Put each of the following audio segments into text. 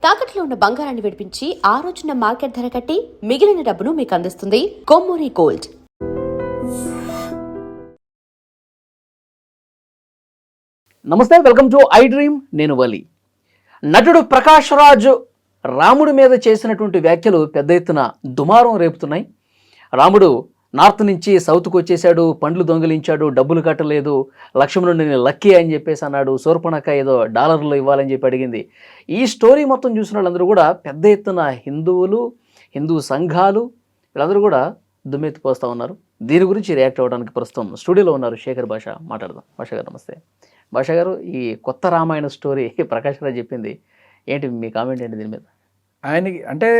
తాకట్లో ఉన్న బంగారాన్ని విడిపించి ఆ రోజున మార్కెట్ ధర కట్టి మిగిలిన డబ్బును మీకు అందిస్తుంది కొమ్మూరి గోల్డ్. నమస్తే, వెల్కమ్ టు ఐ డ్రీమ్. నేను వలి. నటుడు ప్రకాష్ రాజ్ రాముడి మీద చేసినటువంటి వ్యాఖ్యలు పెద్ద ఎత్తున దుమారం రేపుతున్నాయి. రాముడు నార్త్ నుంచి సౌత్కు వచ్చేసాడు, పండ్లు దొంగిలించాడు, డబ్బులు కట్టలేదు, లక్ష్మణుడు నేను లక్కీ అని చెప్పేసి అన్నాడు, శూర్పణఖ ఏదో డాలర్లు ఇవ్వాలని చెప్పి అడిగింది. ఈ స్టోరీ మొత్తం చూసిన వాళ్ళందరూ కూడా పెద్ద ఎత్తున హిందువులు, హిందూ సంఘాలు వీళ్ళందరూ కూడా దుమ్మెత్తిపోస్తూ ఉన్నారు. దీని గురించి రియాక్ట్ అవ్వడానికి ప్రస్తుతం స్టూడియోలో ఉన్నారు శేఖర్ భాష. మాట్లాడదాం. భాష గారు నమస్తే. భాష గారు, ఈ కొత్త రామాయణ స్టోరీ ప్రకాష్ రాజ్ చెప్పింది ఏంటి, మీ కామెంట్ ఏంటి దీని మీద? ఆయనకి అంటే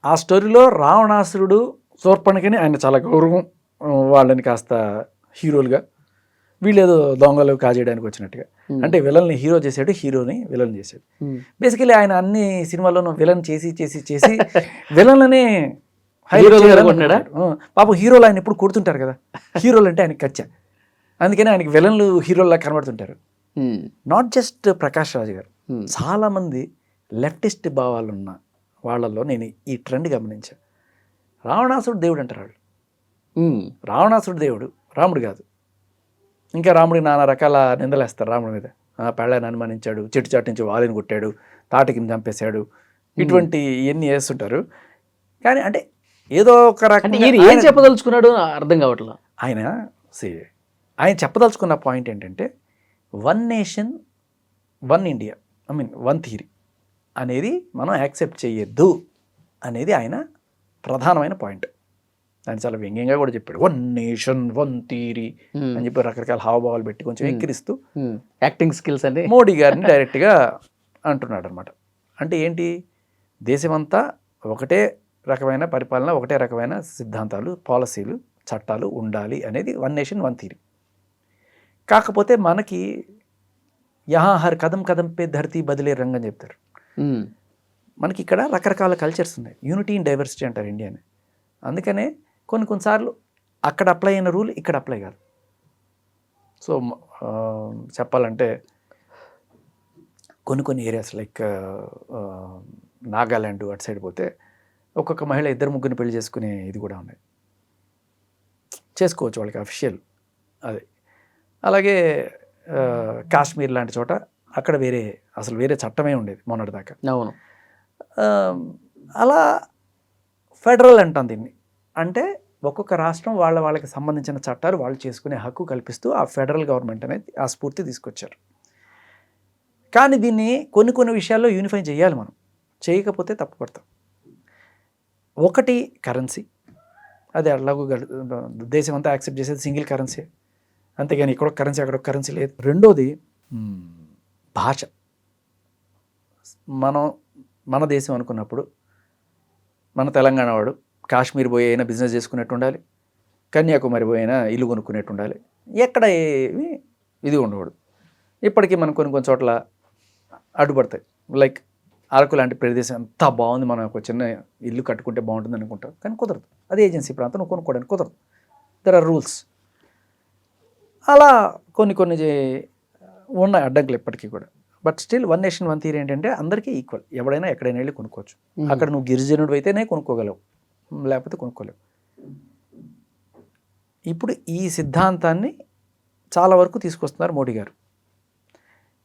ఆ స్టోరీలో రావణాసురుడు శూర్పణఖని ఆయన చాలా గౌరవం, వాళ్ళని కాస్త హీరోలుగా, వీళ్ళు ఏదో దొంగలు కాజేయడానికి వచ్చినట్టుగా. అంటే విలన్ని హీరో చేసాడు, హీరోని విలన్ చేశాడు. బేసికలీ ఆయన అన్ని సినిమాల్లోనూ విలన్ చేసి చేసి చేసి విలన్లనే పాపం హీరోలు ఆయన ఎప్పుడు కొడుతుంటారు కదా, హీరోలు అంటే ఆయనకి కచ్చా, అందుకని ఆయనకి విలన్లు హీరోల్లా కనబడుతుంటారు. నాట్ జస్ట్ ప్రకాష్ రాజ్ గారు, చాలామంది లెఫ్టిస్ట్ భావాలు ఉన్న వాళ్ళల్లో నేను ఈ ట్రెండ్ గమనించాను. రావణాసుడు దేవుడు అంటారు వాళ్ళు. రావణాసుడు దేవుడు, రాముడు కాదు. ఇంకా రాముడికి నానా రకాల నిందలేస్తారు రాముడి మీద. పెళ్ళాన్ని అనుమానించాడు, చెట్టు చాటు నుంచి వాలిని కొట్టాడు, తాటికి చంపేశాడు, ఇటువంటి ఇవన్నీ చేస్తుంటారు. కానీ అంటే ఏదో ఒక రకంగా ఏం చెప్పదలుచుకున్నాడు అర్థం కావట్లేదు. ఆయన చెప్పదలుచుకున్న పాయింట్ ఏంటంటే one nation one India, one theory అనేది మనం యాక్సెప్ట్ చేయొద్దు అనేది ఆయన ప్రధానమైన పాయింట్. ఆయన చాలా వ్యంగ్యంగా కూడా చెప్పాడు, వన్ నేషన్ వన్ థియరీ అని చెప్పి రకరకాల హావభావాలు పెట్టి కొంచెం ఎక్కిరిస్తూ యాక్టింగ్ స్కిల్స్ అంటే మోడీ గారిని డైరెక్ట్గా అంటున్నాడు అనమాట. అంటే ఏంటి, దేశమంతా ఒకటే రకమైన పరిపాలన, ఒకటే రకమైన సిద్ధాంతాలు, పాలసీలు, చట్టాలు ఉండాలి అనేది వన్ నేషన్ వన్ థియరీ. కాకపోతే మనకి యహా హర్ కదం కదం పే ధరతీ బదిలే రంగ్ అని చెప్తారు. మనకి ఇక్కడ రకరకాల కల్చర్స్ ఉన్నాయి, యూనిటీ ఇన్ డైవర్సిటీ అంటారు ఇండియాని. అందుకనే కొన్నిసార్లు అక్కడ అప్లై అయిన రూల్ ఇక్కడ అప్లై కాదు. సో చెప్పాలంటే కొన్ని ఏరియాస్ లైక్ నాగాల్యాండ్ అటు సైడ్ పోతే ఒక్కొక్క మహిళ ఇద్దరు ముగ్గురిని పెళ్లి చేసుకునే ఇది కూడా ఉన్నాయి, చేసుకోవచ్చు వాళ్ళకి అఫిషియల్ అది. అలాగే కాశ్మీర్ లాంటి చోట అక్కడ అసలు వేరే చట్టమే ఉండేది మొన్నటిదాకా. అవును. అలా ఫెడరల్ అంటాం దీన్ని. అంటే ఒక్కొక్క రాష్ట్రం వాళ్ళకి సంబంధించిన చట్టాలు వాళ్ళు చేసుకునే హక్కు కల్పిస్తూ ఆ ఫెడరల్ గవర్నమెంట్ అనేది ఆ స్ఫూర్తి తీసుకొచ్చారు. కానీ దీన్ని కొన్ని విషయాల్లో యూనిఫై చేయాలి మనం, చేయకపోతే తప్పుపడతాం. ఒకటి కరెన్సీ, అది అలాగూ దేశం అంతా యాక్సెప్ట్ చేసేది సింగిల్ కరెన్సీ, అంతేగాని ఇక్కడ కరెన్సీ అక్కడ కరెన్సీ లేదు. రెండోది భాష. మన దేశం అనుకున్నప్పుడు మన తెలంగాణ వాడు కాశ్మీర్ పోయి అయినా బిజినెస్ చేసుకునేట్టు ఉండాలి, కన్యాకుమారి పోయి అయినా ఇల్లు కొనుక్కునేట్టు ఉండాలి, ఎక్కడ ఏమి ఇది ఉండకూడదు. ఇప్పటికీ మనం కొన్ని చోట్ల అడ్డుపడతాయి. లైక్ అరకు లాంటి ప్రదేశం ఎంత బాగుంది, మనం ఒక చిన్న ఇల్లు కట్టుకుంటే బాగుంటుంది అనుకుంటాం, కానీ కుదరదు. అది ఏజెన్సీ ప్రాంతం, నువ్వు కొనుక్కోవడానికి కుదరదు. There are rules. అలా కొన్ని ఉన్నాయి అడ్డంకులు ఇప్పటికీ కూడా. But still one nation one theory ఏంటంటే అందరికీ ఈక్వల్, ఎవడైనా ఎక్కడైనా వెళ్ళి కొనుక్కోవచ్చు. అక్కడ నువ్వు గిరిజనుడు అయితేనే కొనుక్కోగలవు, లేకపోతే కొనుక్కోలేవు. ఇప్పుడు ఈ సిద్ధాంతాన్ని చాలా వరకు తీసుకొస్తున్నారు మోడీ గారు.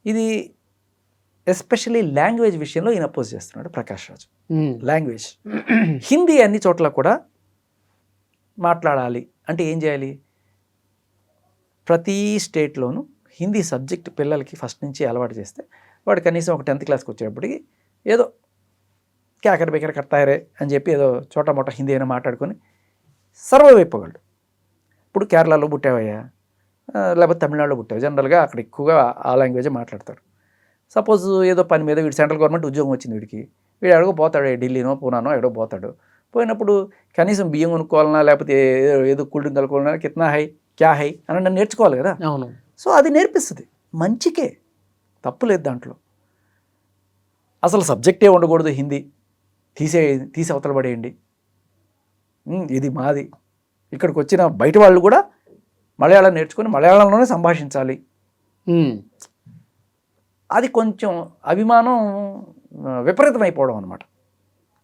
ఇది ఎస్పెషల్లీ లాంగ్వేజ్ విషయంలో ఈయన అపోజ్ చేస్తున్నాడు ప్రకాష్ రాజ్. లాంగ్వేజ్, హిందీ అన్ని చోట్ల కూడా మాట్లాడాలి అంటే ఏం చేయాలి, ప్రతి స్టేట్లోనూ హిందీ సబ్జెక్ట్ పిల్లలకి ఫస్ట్ నుంచి అలవాటు చేస్తే వాడు కనీసం ఒక 10th క్లాస్కి వచ్చేటప్పటికి ఏదో క్యాకర బేకర కట్టారే అని చెప్పి ఏదో చోట మోట హిందీ అయినా మాట్లాడుకొని సర్వైవ్ అయిపోగలడు. ఇప్పుడు కేరళలో పుట్టావయ్యా, లేకపోతే తమిళనాడులో పుట్టావు, జనరల్గా అక్కడ ఎక్కువగా ఆ లాంగ్వేజే మాట్లాడతారు. సపోజ్ ఏదో పని మీద వీడు సెంట్రల్ గవర్నమెంట్ ఉద్యోగం వచ్చింది, వీడు ఎక్కడికో పోతాడు, ఢిల్లీనో పూనానో ఎక్కడో పోతాడు. పోయినప్పుడు కనీసం బియ్యం కొనుక్కోవాలన్నా లేకపోతే ఏదో కూల్ డ్రింక్ కలుపుకోవాలన్నా కిత్నా హై క్యా హై అని నేర్చుకోవాలి కదా. అవును. సో అది నేర్పిస్తుంది, మంచికే, తప్పు లేదు దాంట్లో. అసలు సబ్జెక్టే ఉండకూడదు, హిందీ తీసి అవతల పడేయండి, ఇది మాది. ఇక్కడికి వచ్చిన బయట వాళ్ళు కూడా మలయాళం నేర్చుకొని మలయాళంలోనే సంభాషించాలి. అది కొంచెం అభిమానం విపరీతం అయిపోవడం అనమాట.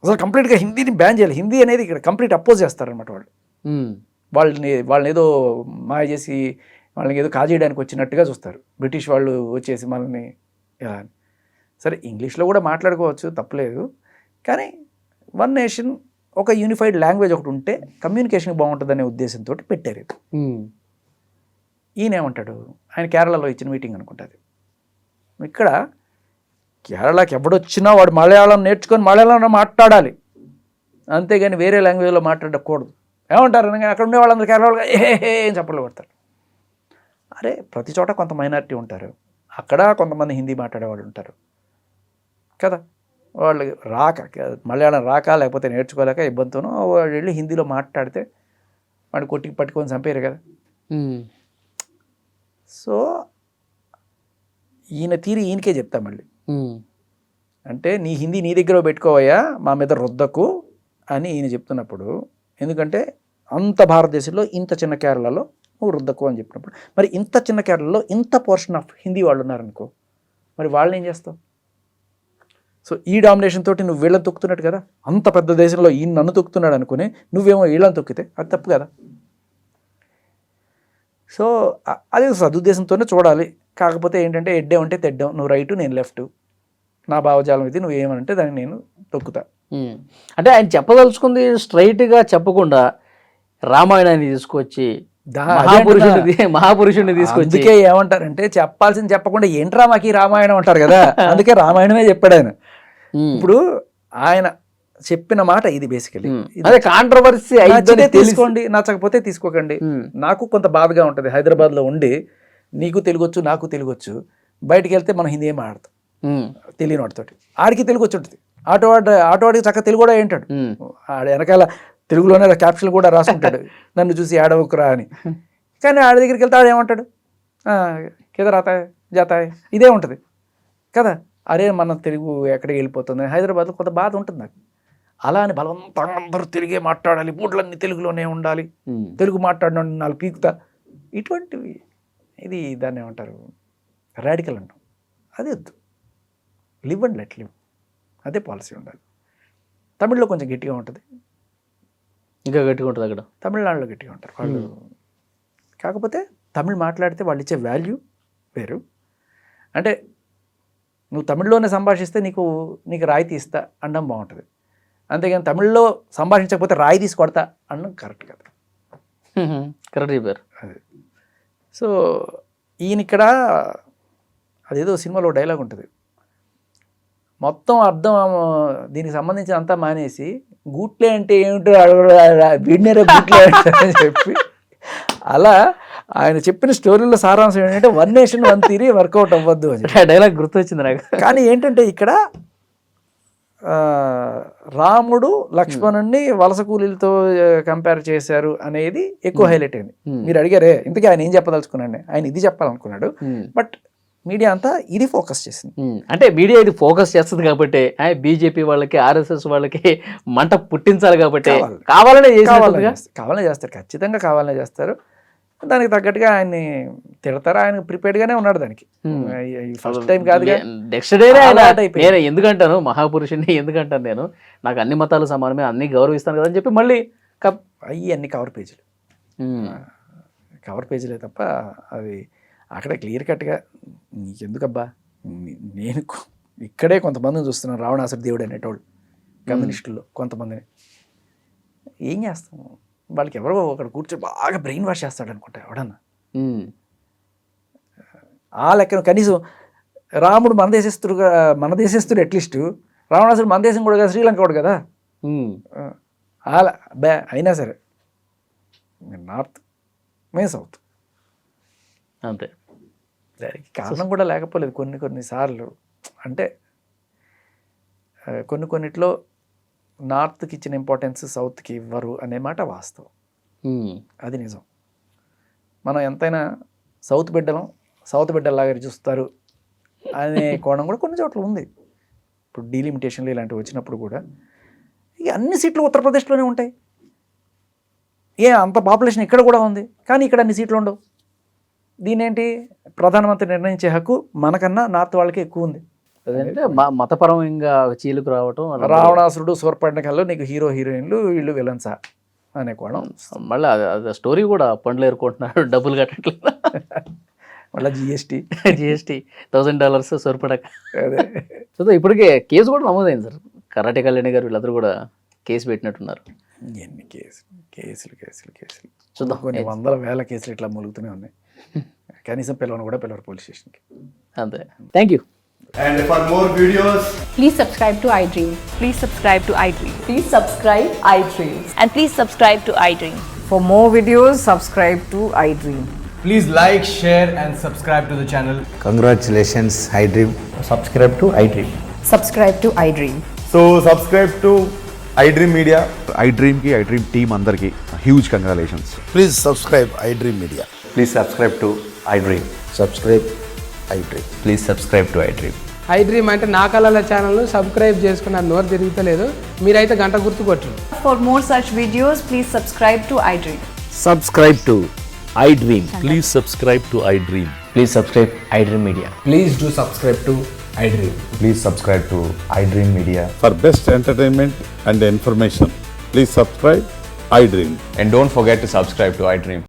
అసలు కంప్లీట్గా హిందీని బ్యాన్ చేయాలి, హిందీ అనేది ఇక్కడ కంప్లీట్ అపోజ్ చేస్తారనమాట వాళ్ళు. వాళ్ళని ఏదో మాయ చేసి వాళ్ళని ఏదో కాజేయడానికి వచ్చినట్టుగా చూస్తారు బ్రిటిష్ వాళ్ళు వచ్చేసి మనల్ని ఎలా అని. సరే ఇంగ్లీష్లో కూడా మాట్లాడుకోవచ్చు, తప్పలేదు, కానీ వన్ నేషన్ ఒక యూనిఫైడ్ లాంగ్వేజ్ ఒకటి ఉంటే కమ్యూనికేషన్ బాగుంటుందనే ఉద్దేశంతో పెట్టారు ఇది. ఈయన ఏమంటాడు, ఆయన కేరళలో ఇచ్చిన మీటింగ్ అనుకుంటుంది. ఇక్కడ కేరళకి ఎవడొచ్చినా వాడు మలయాళం నేర్చుకొని మలయాళంలో మాట్లాడాలి, అంతేగాని వేరే లాంగ్వేజ్లో మాట్లాడకూడదు. ఏమంటారు అక్కడ ఉండే వాళ్ళందరూ కేరళలో ఏం చప్పట్లు కొడతారు. అరే ప్రతి చోట కొంత మైనారిటీ ఉంటారు, అక్కడ కొంతమంది హిందీ మాట్లాడేవాళ్ళు ఉంటారు కదా, వాళ్ళు మలయాళం రాక లేకపోతే నేర్చుకోలేక ఇబ్బందితోనో వాళ్ళు వెళ్ళి హిందీలో మాట్లాడితే వాడు కొట్టి పట్టుకొని చంపారు కదా. సో ఈయన తీరి ఈయనకే చెప్తా మళ్ళీ, అంటే నీ హిందీ నీ దగ్గర పెట్టుకోవయ్యా, మా మీద రుద్దకు అని ఈయన చెప్తున్నప్పుడు, ఎందుకంటే అంత భారతదేశంలో ఇంత చిన్న కేరళలో నువ్వు రుద్దకు అని చెప్పినప్పుడు, మరి ఇంత చిన్న కేరళలో ఇంత పోర్షన్ ఆఫ్ హిందీ వాళ్ళు ఉన్నారనుకో, మరి వాళ్ళని ఏం చేస్తావు? సో ఈ డామినేషన్ తోటి నువ్వు వీళ్ళని తొక్కుతున్నట్టు కదా, అంత పెద్ద దేశంలో ఈయన నన్ను తొక్కుతున్నాడు అనుకుని నువ్వేమో వీళ్ళని తొక్కితే అది తప్పు కదా. సో అది సదుద్దేశంతోనే చూడాలి. కాకపోతే ఏంటంటే ఎడ్డే ఉంటే తెడ్డాం, నువ్వు రైటు నేను లెఫ్ట్, నా భావజాలం ఇది, నువ్వు ఏమనంటే దాన్ని నేను తొక్కుతా. అంటే ఆయన చెప్పదలుచుకుంది స్ట్రైట్గా చెప్పకుండా రామాయణాన్ని తీసుకొచ్చి మహాపురుషుడిని తీసుకొచ్చి, అందుకే ఏమంటారంటే చెప్పాల్సింది చెప్పకుండా ఏంట్రా మాకు ఈ రామాయణం అంటారు కదా, అందుకే రామాయణమే చెప్పాడు ఆయన. ఇప్పుడు ఆయన చెప్పిన మాట ఇది బేసికలీ. అదే కాంట్రవర్సీ అయితే తీసుకోండి, నచ్చకపోతే తీసుకోకండి. నాకు కొంత బాధగా ఉంటుంది, హైదరాబాద్లో ఉండి నీకు తెలుగొచ్చు నాకు తెలుగొచ్చు, బయటికి వెళ్తే మనం హిందీ ఏం ఆడతాం తెలియని వాటితోటి, ఆడికి తెలుగు వచ్చి ఉంటుంది, ఆటోవాడికి చక్కగా తెలుగు కూడా ఏంటాడు, ఆడ వెనకాల తెలుగులోనే క్యాప్షన్ కూడా రాసుకుంటాడు నన్ను చూసి ఆడవకురా అని. కానీ ఆడ దగ్గరికి వెళ్తే ఆడేమంటాడు, కిదరాతాయ్ జాతాయ్ ఇదే ఉంటుంది కదా. అరే మన తెలుగు ఎక్కడికి వెళ్ళిపోతుంది, హైదరాబాద్లో కొంత బాధ ఉంటుంది నాకు. అలా అని బలవంతంగా అందరూ తెలుగే మాట్లాడాలి, బూట్లన్నీ తెలుగులోనే ఉండాలి, తెలుగు మాట్లాడిన నాలుగు పీకుతా, ఇటువంటివి ఇది దాన్ని ఏమంటారు రాడికల్ అంటాం. అది వద్దు, లివ్ అండ్ లెట్ లివ్, అదే పాలసీ ఉండాలి. తమిళ్లో కొంచెం గట్టిగా ఉంటుంది, ఇంకా గట్టిగా ఉంటుంది అక్కడ, తమిళనాడులో గట్టిగా ఉంటారు వాళ్ళు. కాకపోతే తమిళ్ మాట్లాడితే వాళ్ళు ఇచ్చే వాల్యూ వేరు. అంటే నువ్వు తమిళ్లోనే సంభాషిస్తే నీకు రాయితీ ఇస్తా అనడం బాగుంటుంది, అంతేగాని తమిళ్లో సంభాషించకపోతే రాయి తీసి కొడతా అనడం కరెక్ట్ కదా. కరెక్ట్ చెప్పారు. అది సో ఈయన ఇక్కడ అదేదో సినిమాలో డైలాగ్ ఉంటుంది, మొత్తం అర్థం దీనికి సంబంధించిన అంతా మానేసి గూట్లే అంటే ఏమిటో వీడినేరే గూట్లే అని చెప్పి, అలా ఆయన చెప్పిన స్టోరీలో సారాంశం ఏంటంటే one nation one theory work out అవ్వద్దు అని డైలాగ్ గుర్తొచ్చింది నాకు. కానీ ఏంటంటే ఇక్కడ రాముడు లక్ష్మణుడిని వలస కూలీలతో కంపేర్ చేశారు అనేది ఎక్కువ హైలైట్ అయింది. మీరు అడిగారే ఇంతకీ ఆయన ఏం చెప్పదలుచుకున్నాడు, ఆయన ఇది చెప్పాలనుకున్నాడు, బట్ మీడియా అంతా ఇది ఫోకస్ చేసింది. అంటే మీడియా ఇది ఫోకస్ చేస్తుంది కాబట్టి బీజేపీ వాళ్ళకి ఆర్ఎస్ఎస్ వాళ్ళకి మంట పుట్టించాలి కాబట్టి కావాలనే చేస్తారు, ఖచ్చితంగా కావాలనే చేస్తారు. దానికి తగ్గట్టుగా ఆయన్ని తిడతారు, ఆయన ప్రిపేర్డ్గానే ఉన్నాడు దానికి. ఫస్ట్ టైం కాదు, నెక్స్ట్ డేనే నేను ఎందుకంటాను మహాపురుషుని ఎందుకంటాను, నేను నాకు అన్ని మతాలు సమానమే, అన్ని గౌరవిస్తాను కదా అని చెప్పి మళ్ళీ అన్ని కవర్ పేజీలే తప్ప అది అక్కడ క్లియర్ కట్గా నీకెందుకబ్బా, నేను ఇక్కడే కొంతమందిని చూస్తున్నాను రావణాసుర దేవుడు అనేటోళ్ళు కమ్యూనిస్టుల్లో కొంతమందిని. ఏం చేస్తాం, వాళ్ళకి ఎవరో ఒకడు కూర్చొని బాగా బ్రెయిన్ వాష్ చేస్తాడు అనుకుంటా ఎవడన్నా. ఆ లెక్కన కనీసం రాముడు మన దేశస్తుడు అట్లీస్ట్, రావణాసుడు మన దేశం కూడా కదా, శ్రీలంక కూడా కదా. అలా అయినా సరే నార్త్ మే సౌత్ అంతే. దానికి కారణం కూడా లేకపోలేదు కొన్నిసార్లు. అంటే కొన్నిట్లో నార్త్కి ఇచ్చిన ఇంపార్టెన్స్ సౌత్కి ఇవ్వరు అనే మాట వాస్తవం, అది నిజం. మనం ఎంతైనా సౌత్ బిడ్డలాగా చూస్తారు అనే కోణం కూడా కొన్ని చోట్ల ఉంది. ఇప్పుడు డీలిమిటేషన్లు ఇలాంటివి వచ్చినప్పుడు కూడా ఇక అన్ని సీట్లు ఉత్తరప్రదేశ్లోనే ఉంటాయి. అంత పాపులేషన్ ఇక్కడ కూడా ఉంది, కానీ ఇక్కడ అన్ని సీట్లు ఉండవు. దీనేంటి, ప్రధానమంత్రి నిర్ణయించే హక్కు మనకన్నా నార్త్ వాళ్ళకి ఎక్కువ ఉంది. అదంటే మతపరంగా చీలుకు రావటం అలా రావణాసురుడు సూర్పణఖలో నీకు హీరో హీరోయిన్లు వీళ్ళు విలన్సా అనే కోణం. మళ్ళీ అది స్టోరీ కూడా పండ్లు ఏరుకుంటున్నాడు, డబ్బులు కట్టట్లేదు. మళ్ళీ జిఎస్టీ $1,000 సరిపడక. అదే సో ఇప్పటికే కేసు కూడా నమోదైంది సార్. కరాటే కళ్యాణి గారు వీళ్ళందరూ కూడా కేసు పెట్టినట్టున్నారు. ఎన్ని కేసులు చూద్దాం. కొన్ని వందల వేల కేసులు ఇట్లా మూలుగుతూనే ఉన్నాయి. కనీసం పిల్లవరు పోలీస్ స్టేషన్కి. అంతే. Thank you. And for more videos, Please subscribe to iDream. Please subscribe to iDream. Please subscribe iDream. And please subscribe to iDream. For more videos, subscribe to iDream. please like, share and subscribe to the channel. Congratulations, iDream. Subscribe to iDream. Subscribe to iDream. So subscribe to iDream Media. iDream ki iDream team andarki huge congratulations. Please subscribe iDream Media. Please subscribe to iDream. Subscribe iDream. Please subscribe to iDream. iDream అంటే నా కళల ఛానల్ను subscribe చేసుకున్న నోరు తిరుగుతలేదు, మీరైతే గంట గుర్తు కొట్టండి. For more such videos, please subscribe to iDream. Subscribe to iDream. Please subscribe to iDream. Please subscribe iDream Media. Please do subscribe to iDream. Please subscribe to iDream Media. For best entertainment and information, please subscribe iDream. And don't forget to subscribe to iDream.